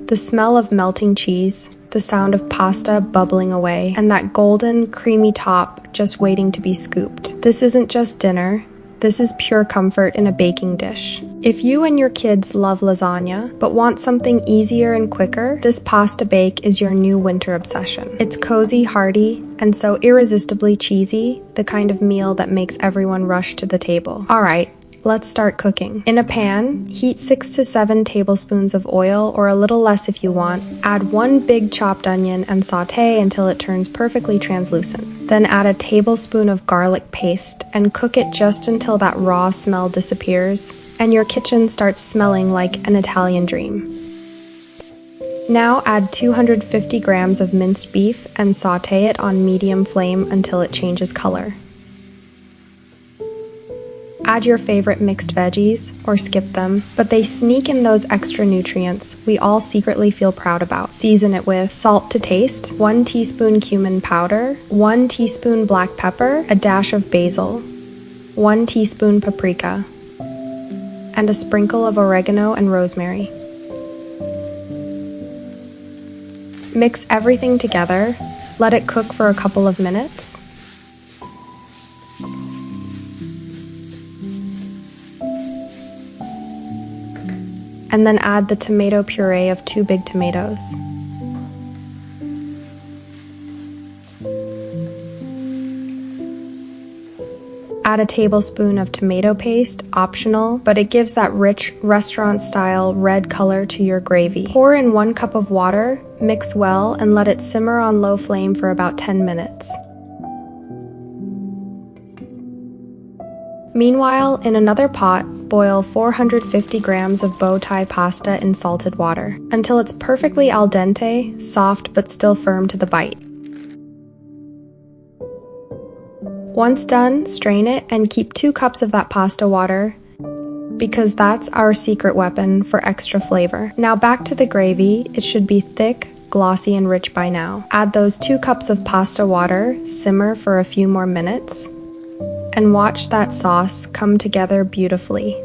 The smell of melting cheese, the sound of pasta bubbling away, and that golden, creamy top just waiting to be scooped. This isn't just dinner. This is pure comfort in a baking dish. If you and your kids love lasagna, but want something easier and quicker, this pasta bake is your new winter obsession. It's cozy, hearty, and so irresistibly cheesy, the kind of meal that makes everyone rush to the table. Alright, let's start cooking. In a pan, heat 6 to 7 tablespoons of oil, or a little less if you want. Add 1 big chopped onion and sauté until it turns perfectly translucent. Then add a tablespoon of garlic paste and cook it just until that raw smell disappears and your kitchen starts smelling like an Italian dream. Now add 250 grams of minced beef and sauté it on medium flame until it changes color. Add your favorite mixed veggies, or skip them, but they sneak in those extra nutrients we all secretly feel proud about. Season it with salt to taste, 1 teaspoon cumin powder, 1 teaspoon black pepper, a dash of basil, 1 teaspoon paprika, and a sprinkle of oregano and rosemary. Mix everything together, let it cook for a couple of minutes. And then add the tomato puree of 2 big tomatoes. Add a tablespoon of tomato paste, optional, but it gives that rich, restaurant-style red color to your gravy. Pour in 1 cup of water, mix well, and let it simmer on low flame for about 10 minutes. Meanwhile, in another pot, boil 450 grams of bow tie pasta in salted water until it's perfectly al dente, soft but still firm to the bite. Once done, strain it and keep 2 cups of that pasta water because that's our secret weapon for extra flavor. Now back to the gravy. It should be thick, glossy, and rich by now. Add those 2 cups of pasta water, simmer for a few more minutes, and watch that sauce come together beautifully.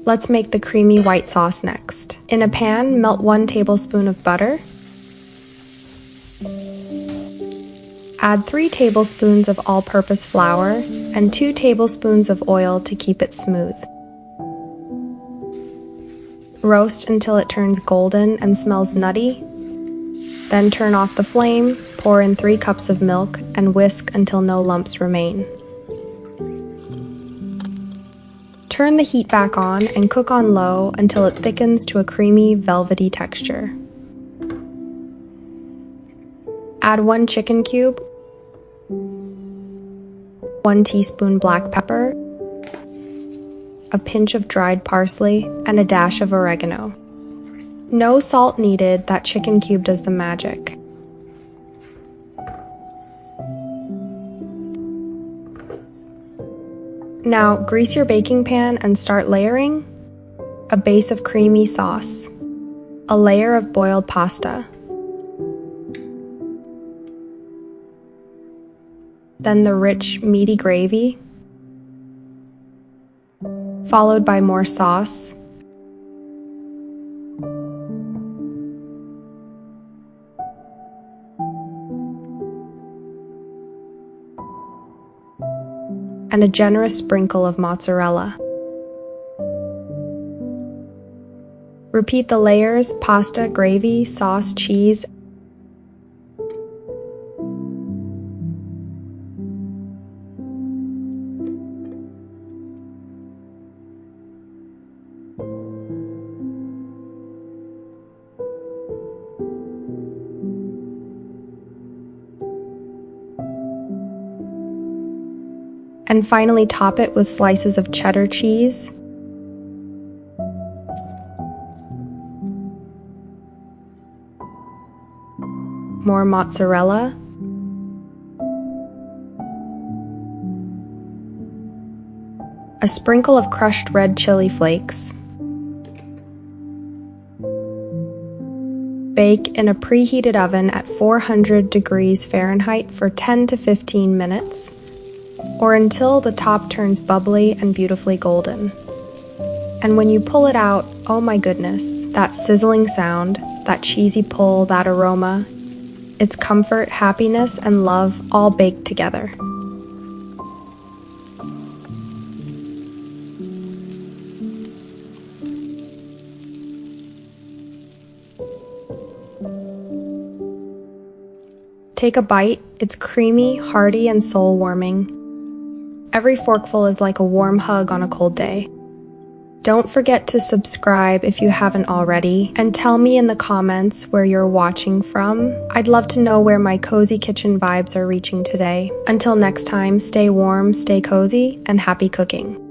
Let's make the creamy white sauce next. In a pan, melt 1 tablespoon of butter. Add 3 tablespoons of all-purpose flour and 2 tablespoons of oil to keep it smooth. Roast until it turns golden and smells nutty. Then turn off the flame, pour in 3 cups of milk, and whisk until no lumps remain. Turn the heat back on and cook on low until it thickens to a creamy, velvety texture. Add 1 chicken cube, 1 teaspoon black pepper, a pinch of dried parsley, and a dash of oregano. No salt needed, that chicken cube does the magic. Now, grease your baking pan and start layering. A base of creamy sauce, a layer of boiled pasta, then the rich, meaty gravy, followed by more sauce, and a generous sprinkle of mozzarella. Repeat the layers: pasta, gravy, sauce, cheese. And finally top it with slices of cheddar cheese, more mozzarella, a sprinkle of crushed red chili flakes. Bake in a preheated oven at 400 degrees Fahrenheit for 10 to 15 minutes. or until the top turns bubbly and beautifully golden. And when you pull it out, oh my goodness, that sizzling sound, that cheesy pull, that aroma, it's comfort, happiness, and love all baked together. Take a bite, it's creamy, hearty, and soul-warming. Every forkful is like a warm hug on a cold day. Don't forget to subscribe if you haven't already, and tell me in the comments where you're watching from. I'd love to know where my cozy kitchen vibes are reaching today. Until next time, stay warm, stay cozy, and happy cooking.